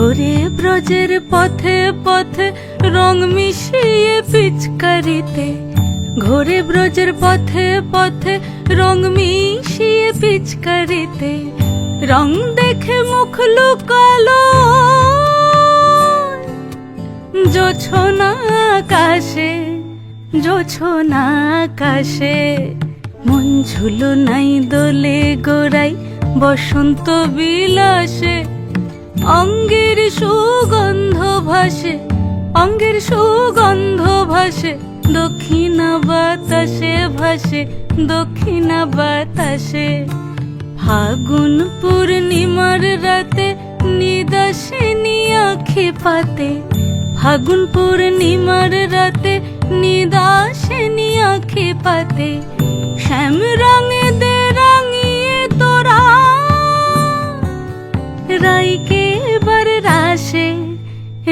ঘোরে ব্রজের পথে পথে রং মিশিয়ে পিচকারিতে, ঘোরে ব্রজের পথে পথে রং মিশিয়ে পিচকারিতে, রং দেখে মুখ লুকালো জোছনা আকাশে, জোছনা আকাশে। মন ঝুলো নাই দোলে গোড়াই বসন্ত বিলাসে, অঙ্গের সুগন্ধ ভাসে, অঙ্গের সুগন্ধ ভাসে, দক্ষিণা বাতাসে ভাসে, দক্ষিণা বাতাসে। ফাগুন পূর্ণিমার রাতে নিদাসিনী আঁখি পাতে, ফাগুন পূর্ণিমার রাতে নিদাসিনী আঁখি পাতে। শ্যাম রঙে দে রাঙিয়ে তোরা রাইকে এবার রাশে,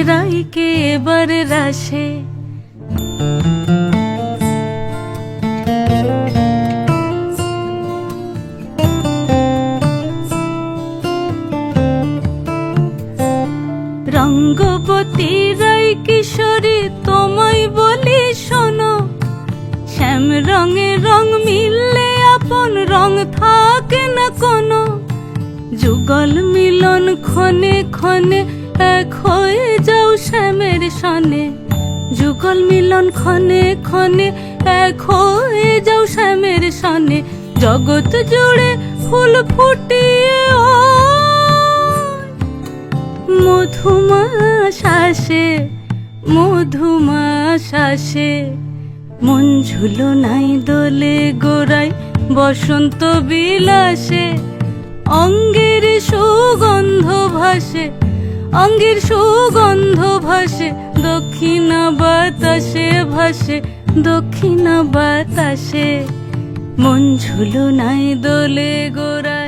রাইকে এবার রাশে। রঙ্গবতী রাই কিশোরী তোমায় বলি শোনো, শ্যাম রঙে রং মিললে আপন রং থাকে না কোনো। যুগল মিলন ক্ষণে ক্ষণে এক হয়ে যাও শ্যামের সনে, যুগল মিলন ক্ষণে ক্ষণে এক হয়ে যাও শ্যামের সনে। জগৎ জুড়ে ফুল ফুটিয়ে ও মধুমাশাসে, মধুমাশাসে। মন ঝুলো নাই দোলে গোড়াই বসন্ত বিলাসে, অঙ্গের সুগন্ধ ভাসে, অঙ্গের সুগন্ধ ভাসে, দক্ষিণা বাতাসে ভাসে, দক্ষিণা বাতাসে। মন ঝুলো নাই দোলে গোড়াই।